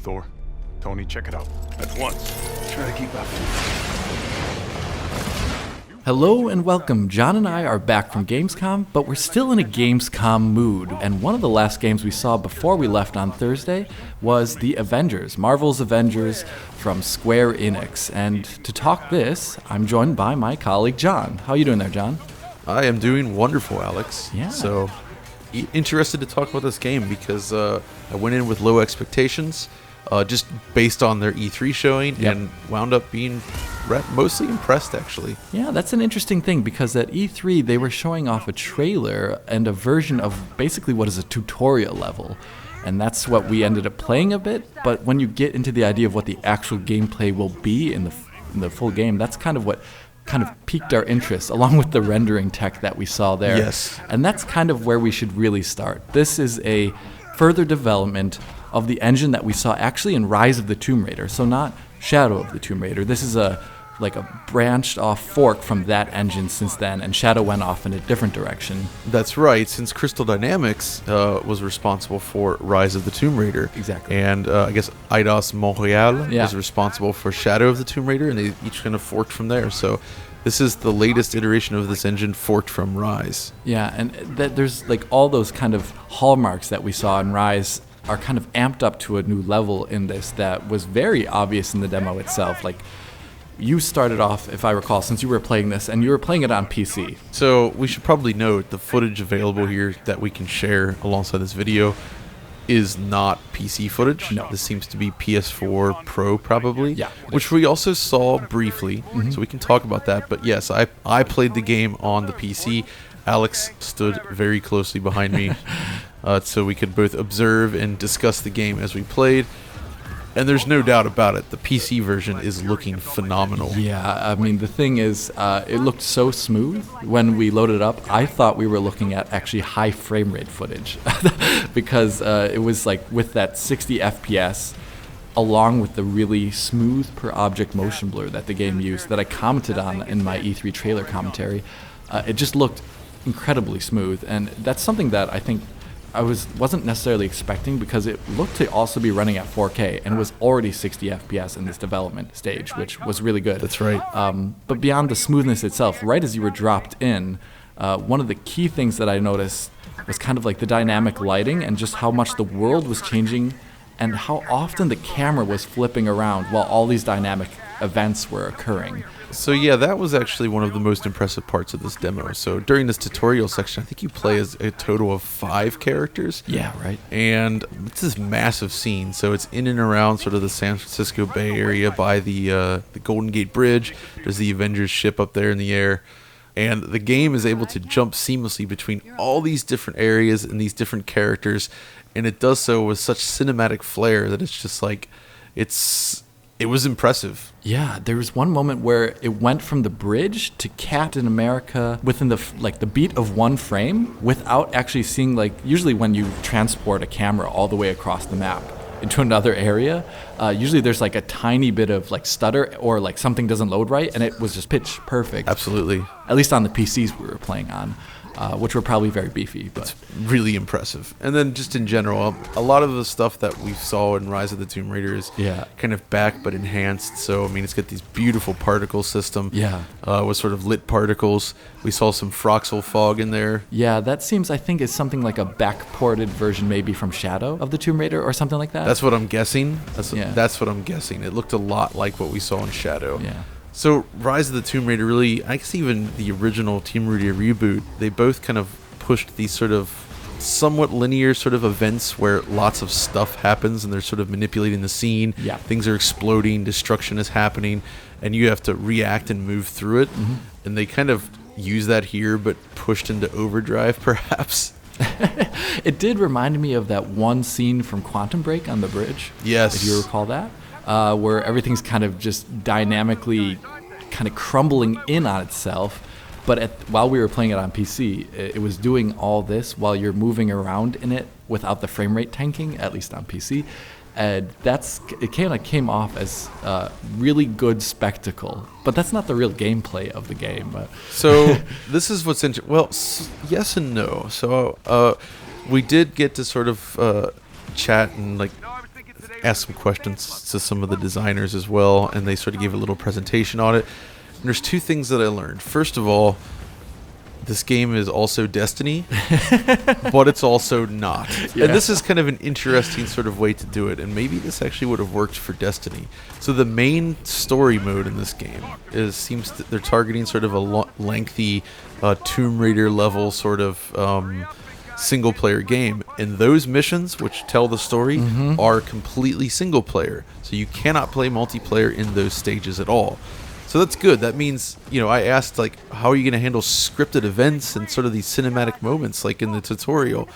Thor, Tony, check it out. At once. Try to keep up. Hello and welcome. John and I are back from Gamescom, but we're still in a Gamescom mood. And one of the last games we saw before we left on Thursday was the Avengers, Marvel's Avengers from Square Enix. And to talk this, I'm joined by my colleague John. How are you doing there, John? I am doing wonderful, Alex. Yeah. So, interested to talk about this game because I went in with low expectations, just based on their E3 showing, and wound up being mostly impressed, actually. Yeah, that's an interesting thing because at E3 they were showing off a trailer and a version of basically what is a tutorial level. And that's what we ended up playing a bit, but when you get into the idea of what the actual gameplay will be in the full game, that's kind of what kind of piqued our interest, along with the rendering tech that we saw there. Yes. And that's kind of where we should really start. This is a further development of the engine that we saw actually in Rise of the Tomb Raider, so not Shadow of the Tomb Raider. This is a branched off fork from that engine since then, and Shadow went off in a different direction. That's right, since Crystal Dynamics was responsible for Rise of the Tomb Raider. Exactly. And I guess Eidos Montreal Yeah. was responsible for Shadow of the Tomb Raider, and they each kind of forked from there. So this is the latest iteration of this engine forked from Rise. Yeah, and there's like all those kind of hallmarks that we saw in Rise are kind of amped up to a new level in this that was very obvious in the demo itself. Like, you started off, if I recall, since you were playing this, and you were playing it on PC. So we should probably note the footage available here that we can share alongside this video is not PC footage. No. This seems to be PS4 Pro, probably. Yeah. Which we also saw briefly, so we can talk about that. But yes, I played the game on the PC. Alex stood very closely behind me so we could both observe and discuss the game as we played. And there's no doubt about it, the PC version is looking phenomenal. Yeah, I mean, the thing is, it looked so smooth when we loaded it up. I thought we were looking at actually high frame rate footage because it was like with that 60 FPS along with the really smooth per object motion blur that the game used that I commented on in my E3 trailer commentary. It just looked incredibly smooth, and that's something that I think I wasn't necessarily expecting because it looked to also be running at 4K and was already 60 FPS in this development stage, which was really good. That's right. But beyond the smoothness itself, right as you were dropped in, one of the key things that I noticed was kind of like the dynamic lighting and just how much the world was changing and how often the camera was flipping around while all these dynamic events were occurring. So yeah, that was actually one of the most impressive parts of this demo. So during this tutorial section, I think you play as a total of 5 characters. Yeah, right. And it's this massive scene. So it's in and around sort of the San Francisco Bay Area by the Golden Gate Bridge. There's the Avengers ship up there in the air. And the game is able to jump seamlessly between all these different areas and these different characters. And it does so with such cinematic flair that it's just like, it was impressive. Yeah, there was one moment where it went from the bridge to Captain America within the beat of one frame without actually seeing, like, usually when you transport a camera all the way across the map into another area, usually there's like a tiny bit of like stutter or like something doesn't load right, and it was just pitch perfect. Absolutely. At least on the PCs we were playing on. Which were probably very beefy. But really impressive. And then just in general, a lot of the stuff that we saw in Rise of the Tomb Raider is kind of back but enhanced. So, I mean, it's got these beautiful particle system with sort of lit particles. We saw some Froxel fog in there. Yeah, that seems, I think, is something like a back-ported version maybe from Shadow of the Tomb Raider or something like that. That's what I'm guessing. That's what I'm guessing. It looked a lot like what we saw in Shadow. Yeah. So Rise of the Tomb Raider really, I guess even the original Tomb Raider reboot, they both kind of pushed these sort of somewhat linear sort of events where lots of stuff happens and they're sort of manipulating the scene. Yeah. Things are exploding, destruction is happening, and you have to react and move through it. Mm-hmm. And they kind of use that here, but pushed into overdrive perhaps. It did remind me of that one scene from Quantum Break on the bridge. Yes. If you recall that. Where everything's kind of just dynamically kind of crumbling in on itself. But while we were playing it on PC, it was doing all this while you're moving around in it without the frame rate tanking, at least on PC. And it kind of came off as a really good spectacle. But that's not the real gameplay of the game. So this is what's interesting. Well, yes and no. So we did get to sort of chat and like asked some questions to some of the designers as well, and they sort of gave a little presentation on it. And there's two things that I learned. First of all, this game is also Destiny, but it's also not. Yeah. And this is kind of an interesting sort of way to do it, and maybe this actually would have worked for Destiny. So the main story mode in this game they're targeting sort of a lengthy Tomb Raider level sort of single player game, and those missions which tell the story are completely single player, so you cannot play multiplayer in those stages at all. So that's good. That means, I asked, like, how are you going to handle scripted events and sort of these cinematic moments, like in the tutorial?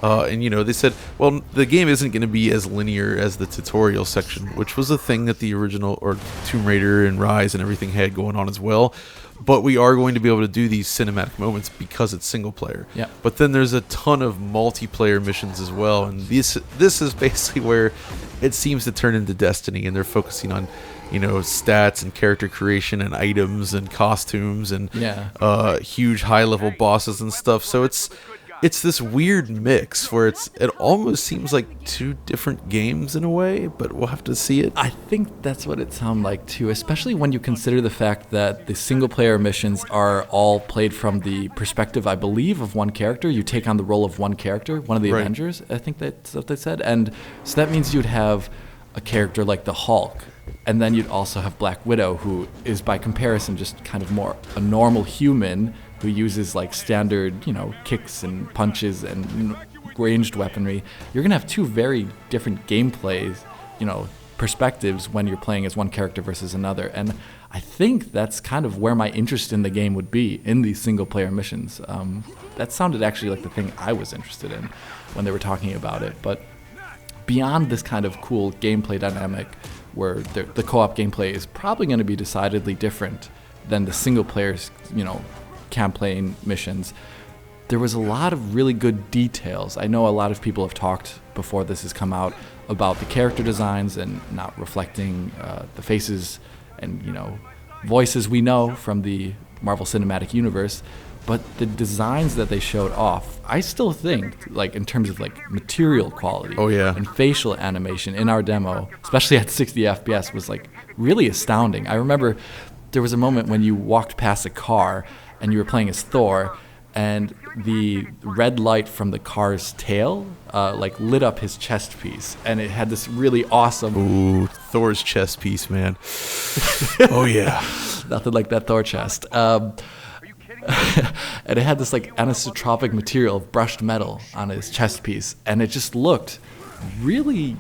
And, they said, well, the game isn't going to be as linear as the tutorial section, which was a thing that the original, or Tomb Raider and Rise and everything had going on as well. But we are going to be able to do these cinematic moments because it's single player. Yeah. But then there's a ton of multiplayer missions as well. And this is basically where it seems to turn into Destiny, and they're focusing on stats and character creation and items and costumes and huge high-level bosses and stuff. So it's this weird mix where it almost seems like two different games in a way, but we'll have to see it. I think that's what it sounds like too, especially when you consider the fact that the single-player missions are all played from the perspective, I believe, of one character. You take on the role of one character, one of the Avengers, I think that's what they said. And so that means you'd have a character like the Hulk, and then you'd also have Black Widow, who is by comparison just kind of more a normal human who uses like standard, kicks and punches and ranged weaponry. You're going to have two very different gameplays, perspectives when you're playing as one character versus another. And I think that's kind of where my interest in the game would be, in these single player missions. That sounded actually like the thing I was interested in when they were talking about it. But beyond this kind of cool gameplay dynamic, where the co-op gameplay is probably going to be decidedly different than the single player's, campaign missions, there was a lot of really good details. I know a lot of people have talked before this has come out about the character designs and not reflecting the faces and, voices we know from the Marvel Cinematic Universe. But the designs that they showed off, I still think, like, in terms of, like, material quality and facial animation in our demo, especially at 60 FPS, was, like, really astounding. I remember there was a moment when you walked past a car and you were playing as Thor, and the red light from the car's tail, lit up his chest piece, and it had this really awesome... Ooh, Thor's chest piece, man. Oh, yeah. Nothing like that Thor chest. And it had this like anisotropic material of brushed metal on his chest piece, and it just looked really,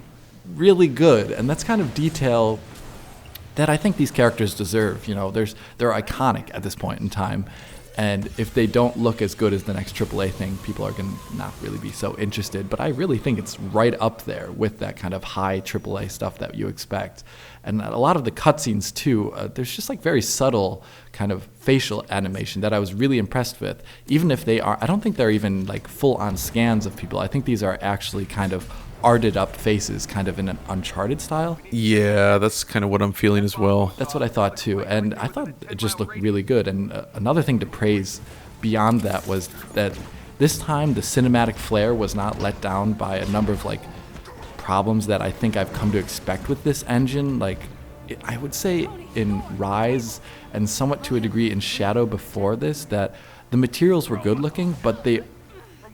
really good. And that's kind of detail that I think these characters deserve. They're iconic at this point in time, and if they don't look as good as the next AAA thing, people are going to not really be so interested. But I really think it's right up there with that kind of high AAA stuff that you expect. And a lot of the cutscenes, too, there's just like very subtle kind of facial animation that I was really impressed with. Even if I don't think they're even like full-on scans of people. I think these are actually kind of arted up faces, kind of in an Uncharted style. Yeah, that's kind of what I'm feeling as well. That's what I thought, too. And I thought it just looked really good. And another thing to praise beyond that was that this time the cinematic flair was not let down by a number of like problems that I think I've come to expect with this engine. Like, I would say in Rise and somewhat to a degree in Shadow before this, that the materials were good looking, but they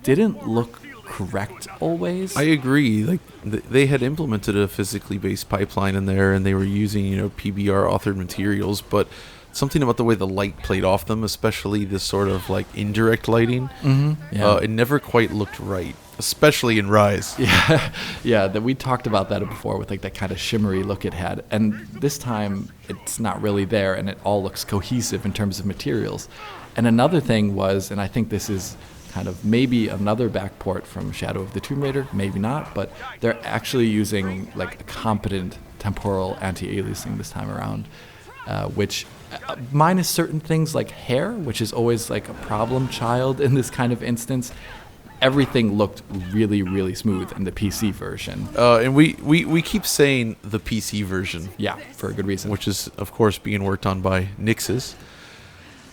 didn't look correct always. I agree. Like, they had implemented a physically based pipeline in there, and they were using, PBR authored materials, but something about the way the light played off them, especially this sort of like indirect lighting, it never quite looked right. Especially in Rise. Yeah, that we talked about that before with like that kind of shimmery look it had. And this time it's not really there, and it all looks cohesive in terms of materials. And another thing was, and I think this is kind of maybe another backport from Shadow of the Tomb Raider, maybe not, but they're actually using like a competent temporal anti-aliasing this time around, which minus certain things like hair, which is always like a problem child in this kind of instance, everything looked really, really smooth in the PC version. And we keep saying the PC version. Yeah, for a good reason. Which is, of course, being worked on by Nix's.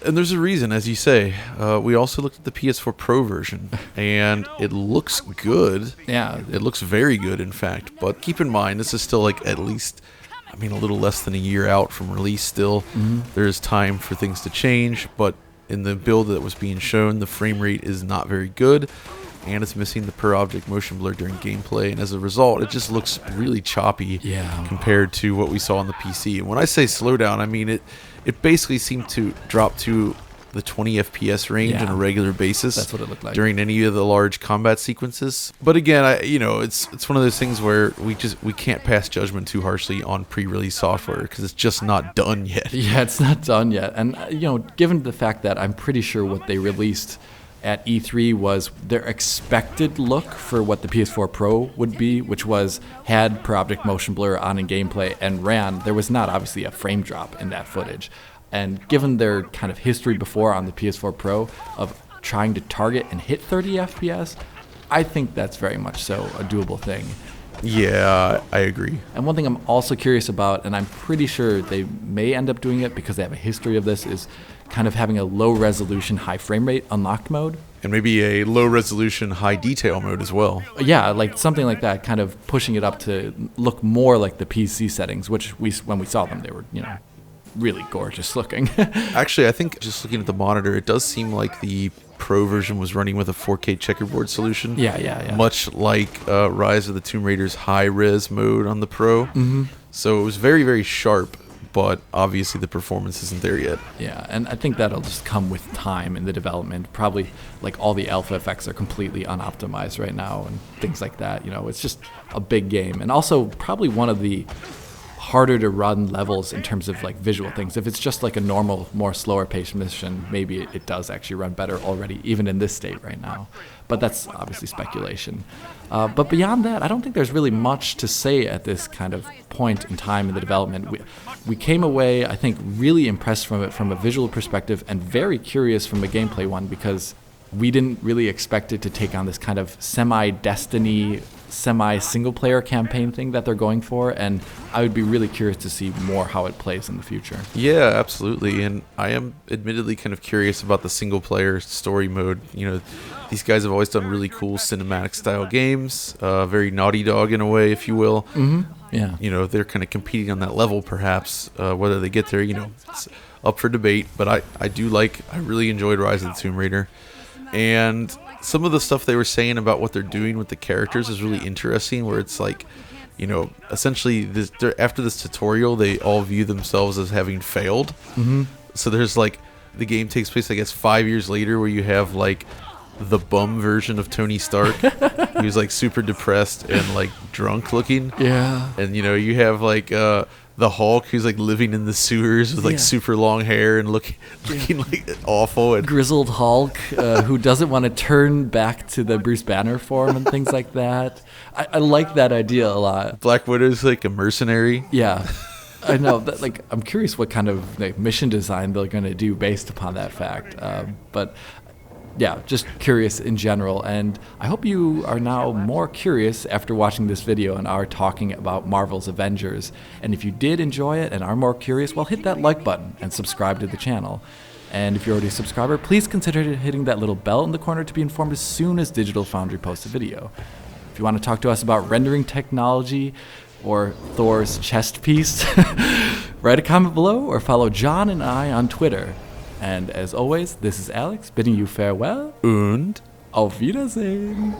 And there's a reason, as you say. We also looked at the PS4 Pro version, and it looks good. Yeah. It looks very good, in fact. But keep in mind, this is still like at least, a little less than a year out from release still. There's time for things to change, but in the build that was being shown, the frame rate is not very good, and it's missing the per-object motion blur during gameplay, and as a result, it just looks really choppy compared to what we saw on the PC. And when I say slowdown, I mean it basically seemed to drop to the 20 FPS range on a regular basis. That's what it looked like during any of the large combat sequences. But again, it's one of those things where we can't pass judgment too harshly on pre-release software because it's just not done yet. Yeah, it's not done yet. And given the fact that I'm pretty sure what they released at E3 was their expected look for what the PS4 Pro would be, which had per-object motion blur on in gameplay and ran. There was not obviously a frame drop in that footage. And given their kind of history before on the PS4 Pro of trying to target and hit 30 FPS, I think that's very much so a doable thing. Yeah, I agree. And one thing I'm also curious about, and I'm pretty sure they may end up doing it because they have a history of this, is kind of having a low-resolution, high-frame-rate unlocked mode. And maybe a low-resolution, high-detail mode as well. Yeah, like something like that, kind of pushing it up to look more like the PC settings, which when we saw them, they were, really gorgeous looking. Actually, I think just looking at the monitor, it does seem like the Pro version was running with a 4K checkerboard solution. Yeah. Much like Rise of the Tomb Raider's high-res mode on the Pro. So it was very, very sharp, but obviously the performance isn't there yet. Yeah, and I think that'll just come with time in the development. Probably like all the alpha effects are completely unoptimized right now and things like that. It's just a big game. And also probably one of the harder to run levels in terms of like visual things. If it's just like a normal, more slower paced mission, maybe it does actually run better already, even in this state right now. But that's obviously speculation. But beyond that, I don't think there's really much to say at this kind of point in time in the development. We came away, I think, really impressed from it from a visual perspective and very curious from a gameplay one because we didn't really expect it to take on this kind of semi-Destiny, semi-single-player campaign thing that they're going for, and I would be really curious to see more how it plays in the future. Yeah, absolutely, and I am admittedly kind of curious about the single-player story mode. These guys have always done really cool cinematic-style games, very Naughty Dog in a way, if you will. Yeah. They're kind of competing on that level, perhaps. Whether they get there, it's up for debate, but I really enjoyed Rise of the Tomb Raider. And some of the stuff they were saying about what they're doing with the characters is really interesting, where it's like, essentially after this tutorial, they all view themselves as having failed. So there's like, the game takes place, I guess, 5 years later, where you have like the bum version of Tony Stark. He was like super depressed and like drunk looking. Yeah. And you have like the Hulk, who's like living in the sewers with like super long hair and looking like awful. And grizzled Hulk who doesn't want to turn back to the Bruce Banner form and things like that. I like that idea a lot. Black Widow's like a mercenary. Yeah. I know that. Like, I'm curious what kind of mission design they're going to do based upon that fact. But yeah, just curious in general, and I hope you are now more curious after watching this video and are talking about Marvel's Avengers. And if you did enjoy it and are more curious, well, hit that like button and subscribe to the channel. And if you're already a subscriber, please consider hitting that little bell in the corner to be informed as soon as Digital Foundry posts a video. If you want to talk to us about rendering technology or Thor's chest piece, write a comment below or follow John and I on Twitter. And as always, this is Alex bidding you farewell Und auf Wiedersehen.